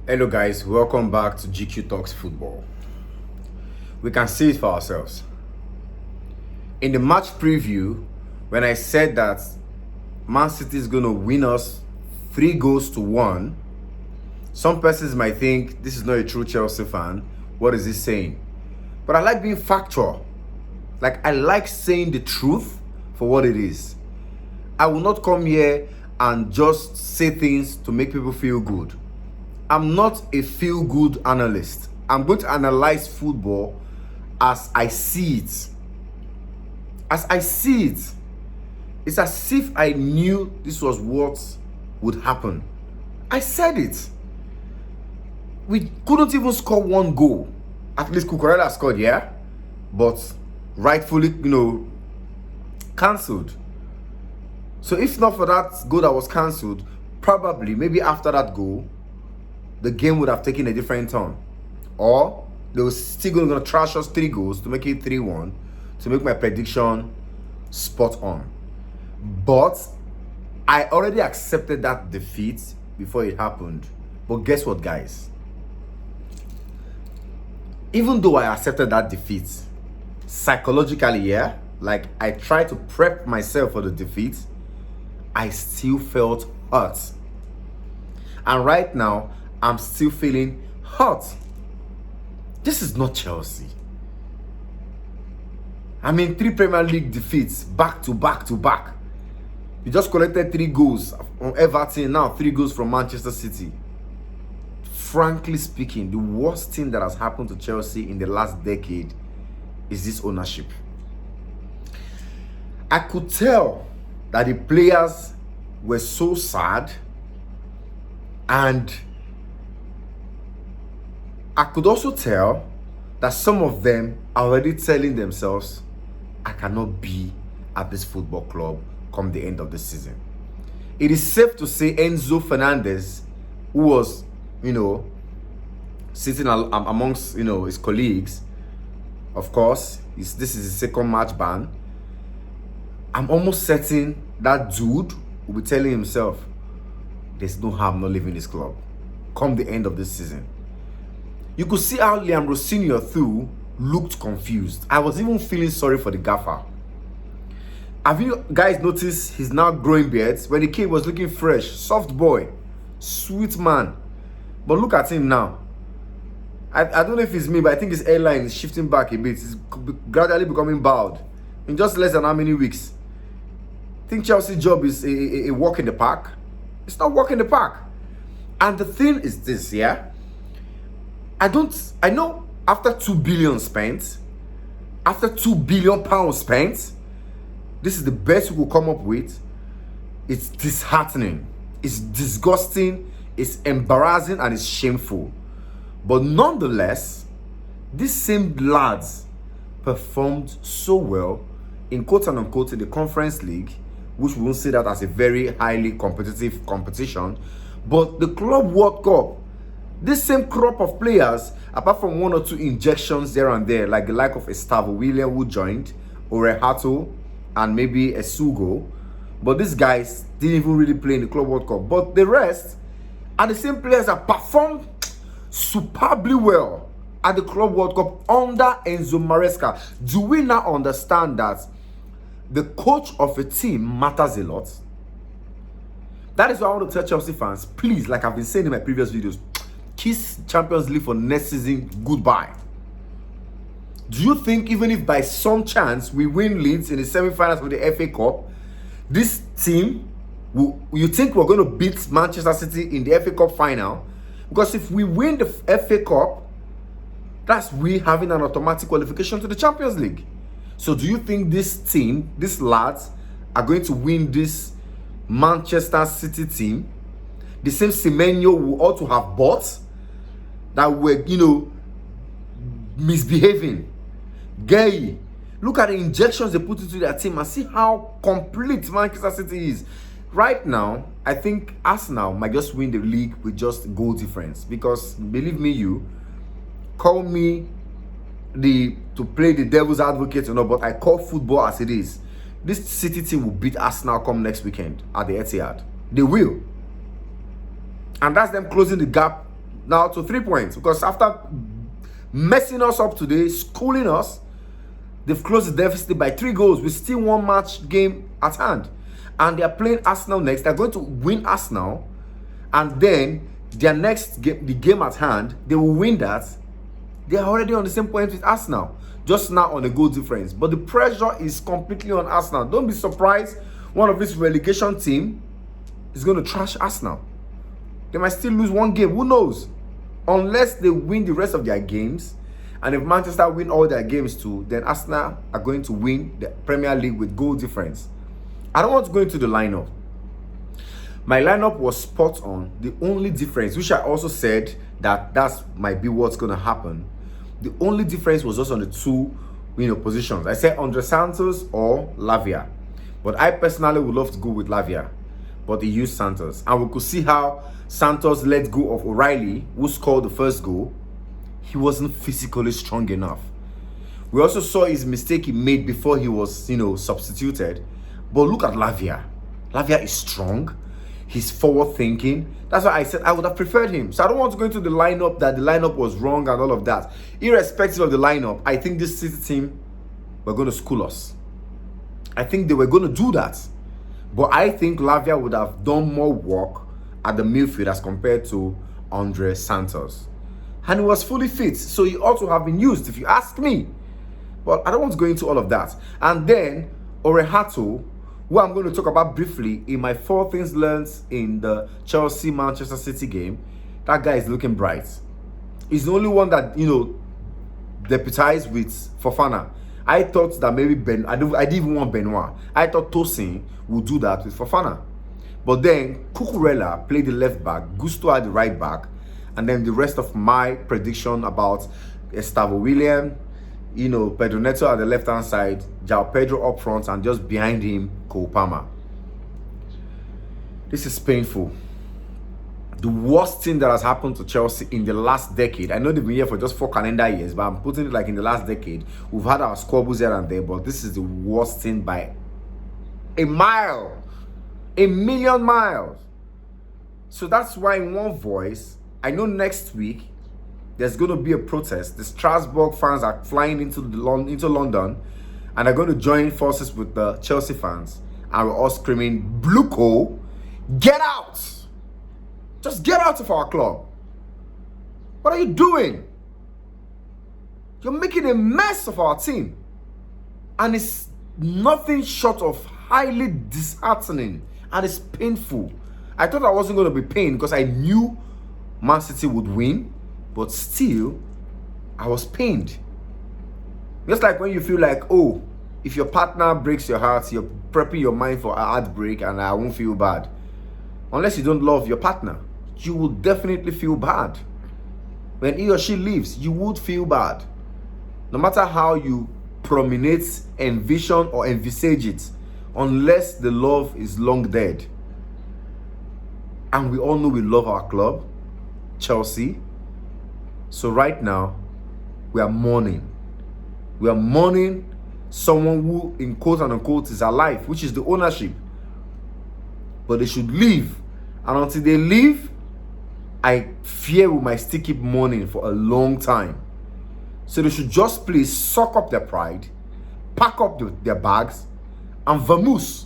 Hello guys, welcome back to GQ Talks Football. We can see it for ourselves. In the match preview, when I said that ManCity is going to win us 3-1, some persons might think this is not a true Chelsea fan. What is he saying? But I like being factual. I like saying the truth for what it is. I will not come here and just say things to make people feel good. I'm not a feel-good analyst. I'm going to analyze football as I see it. As I see it. It's as if I knew this was what would happen. I said it. We couldn't even score one goal. At least Cucurella scored, yeah? But rightfully, cancelled. So if not for that goal that was cancelled, probably, maybe after that goal, the game would have taken a different turn. Or they were still going to trash us 3 goals to make it 3-1 to make my prediction spot on. But I already accepted that defeat before it happened. But guess what, guys? Even though I accepted that defeat, psychologically, I tried to prep myself for the defeat, I still felt hurt. And right now, I'm still feeling hurt. This is not Chelsea. I mean, 3 Premier League defeats back to back to back. You just collected 3 goals from Everton, now 3 goals from Manchester City. Frankly speaking, the worst thing that has happened to Chelsea in the last decade is this ownership. I could tell that the players were so sad, and I could also tell that some of them are already telling themselves, I cannot be at this football club come the end of the season. It is safe to say Enzo Fernandez, who was, sitting amongst, his colleagues, of course, this is his second match ban. I'm almost certain that dude will be telling himself, there's no harm not leaving this club come the end of this season. You could see how Liam Rossini looked confused. I was even feeling sorry for the gaffer. Have you guys noticed he's now growing beards? When the kid was looking fresh, soft boy, sweet man. But look at him now. I don't know if it's me, but I think his hairline is shifting back a bit. He's gradually becoming bald in just less than how many weeks. Think Chelsea's job is a walk in the park? It's not walk in the park. And the thing is this, I know after 2 billion spent, after 2 billion pounds spent, this is the best we could come up with. It's disheartening, it's disgusting, it's embarrassing, and it's shameful. But nonetheless, these same lads performed so well in quote and unquote in the Conference League, which we won't say that as a very highly competitive competition, but the Club World Cup, this same crop of players, apart from 1 or 2 injections there and there, like the like of Estavo William who joined, Orehato, and maybe Esugo, but these guys didn't even really play in the Club World Cup. But the rest are the same players that performed superbly well at the Club World Cup under Enzo Maresca. Do we now understand that the coach of a team matters a lot? That is why I want to tell Chelsea fans, please, like I've been saying in my previous videos, kiss Champions League for next season goodbye. Do you think even if by some chance we win Leeds in the semi-finals of the FA Cup, this team, you think we're going to beat Manchester City in the FA Cup final? Because if we win the FA Cup, that's we having an automatic qualification to the Champions League. So do you think this team, these lads, are going to win this Manchester City team? The same Semenyo we ought to have bought, that were, misbehaving. Gay. Look at the injections they put into their team and see how complete Manchester City is. Right now, I think Arsenal might just win the league with just goal difference. Because, believe me, call me to play the devil's advocate, but I call football as it is. This City team will beat Arsenal come next weekend at the Etihad. They will. And that's them closing the gap now to 3 points, because after messing us up today, schooling us, they've closed the deficit by 3 goals with still 1 match game at hand. And they are playing Arsenal next. They're going to win Arsenal. And then their next game, the game at hand, they will win that. They are already on the same point with Arsenal. Just now on a goal difference. But the pressure is completely on Arsenal. Don't be surprised one of this relegation team is going to trash Arsenal. They might still lose 1 game. Who knows? Unless they win the rest of their games. And if Manchester win all their games too, then Arsenal are going to win the Premier League with goal difference. I don't want to go into the lineup. My lineup was spot on. The only difference, which I also said that might be what's going to happen. The only difference was just on the 2 positions. I said Andre Santos or Lavia. But I personally would love to go with Lavia. But he used Santos. And we could see how Santos let go of O'Reilly, who scored the first goal. He wasn't physically strong enough. We also saw his mistake he made before he was, substituted. But look at Lavia. Lavia is strong. He's forward thinking. That's why I said I would have preferred him. So I don't want to go into the lineup that the lineup was wrong and all of that. Irrespective of the lineup, I think this City team were going to school us. I think they were going to do that. But I think Lavia would have done more work at the midfield as compared to Andre Santos. And he was fully fit, so he ought to have been used, if you ask me. But I don't want to go into all of that. And then Orehato, who I'm going to talk about briefly in my 4 things learned in the Chelsea-Manchester City game. That guy is looking bright. He's the only one that, deputized with Fofana. I thought that maybe I didn't even want Benoit. I thought Tosin would do that with Fofana. But then Cucurella played the left back, Gusto at the right back, and then the rest of my prediction about Gustavo William, Pedro Neto at the left-hand side, João Pedro up front, and just behind him, Cole Palmer. This is painful. The worst thing that has happened to Chelsea in the last decade. I know they've been here for just 4 calendar years, but I'm putting it like in the last decade. We've had our squabbles here and there, but this is the worst thing by a mile. A million miles. So that's why in one voice, I know next week, there's going to be a protest. The Strasbourg fans are flying into London and are going to join forces with the Chelsea fans. And we're all screaming, Bluco, get out! Just get out of our club. What are you doing? You're making a mess of our team. And it's nothing short of highly disheartening. And it's painful. I thought I wasn't going to be pained because I knew ManCity would win. But still, I was pained. Just like when you feel like, oh, if your partner breaks your heart, you're prepping your mind for a heartbreak and I won't feel bad. Unless you don't love your partner, you will definitely feel bad. When he or she leaves, you would feel bad. No matter how you promenade, envision, or envisage it, unless the love is long dead. And we all know we love our club, Chelsea. So right now, we are mourning. We are mourning someone who, in quote and unquote, is alive, which is the ownership. But they should leave. And until they leave, I fear we might still keep mourning for a long time. So they should just please suck up their pride, pack up their bags, and vamoose.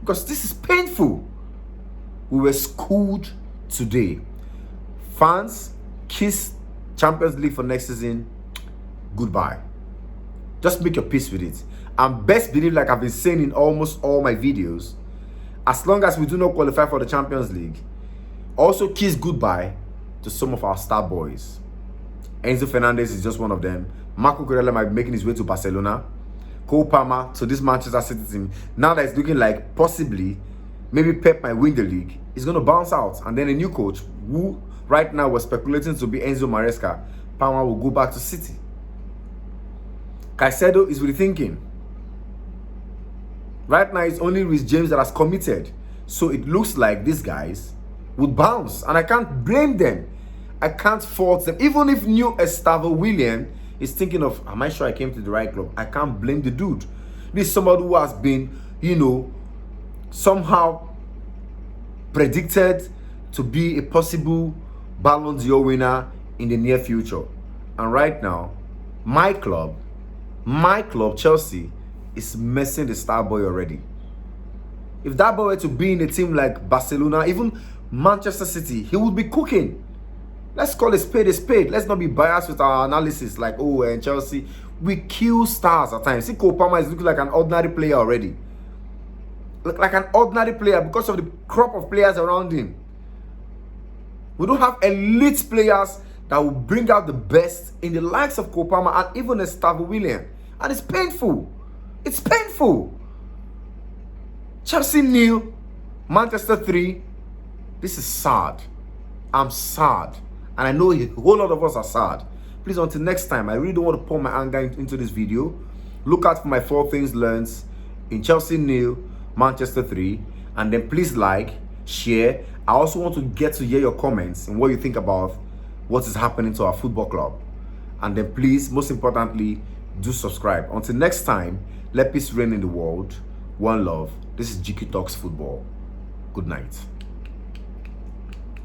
Because this is painful. We were schooled today. Fans, kiss Champions League for next season. Goodbye. Just make your peace with it. And best believe, like I've been saying in almost all my videos, as long as we do not qualify for the Champions League, also kiss goodbye to some of our star boys. Enzo Fernandez is just one of them. Marco Cucurella might be making his way to Barcelona. Cole Palmer to this Manchester City team. Now that it's looking like possibly, maybe Pep might win the league, he's going to bounce out. And then a new coach, who right now we're speculating to be Enzo Maresca, Palmer will go back to City. Caicedo is rethinking. Right now, it's only Reece James that has committed. So it looks like these guys would bounce. And I can't blame them. I can't fault them. Even if new Gustavo William is thinking of, am I sure I came to the right club? I can't blame the dude. This is somebody who has been, somehow predicted to be a possible Ballon d'Or winner in the near future. And right now, my club, Chelsea, is messing the star boy already. If that boy were to be in a team like Barcelona, even Manchester City, he would be cooking. Let's call a spade a spade. Let's not be biased with our analysis like, oh, and Chelsea, we kill stars at times. See, Cole Palmer is looking like an ordinary player already. Look like an ordinary player because of the crop of players around him. We don't have elite players that will bring out the best in the likes of Cole Palmer and even a Gustavo Willian. And it's painful. It's painful. Chelsea 0, Manchester 3. This is sad. I'm sad. And I know a whole lot of us are sad. Please, until next time, I really don't want to pour my anger into this video. Look out for my 4 things learned in Chelsea 0, Manchester 3. And then please like, share. I also want to get to hear your comments and what you think about what is happening to our football club. And then please, most importantly, do subscribe. Until next time, let peace reign in the world. One love. This is GQ Talks Football. Good night.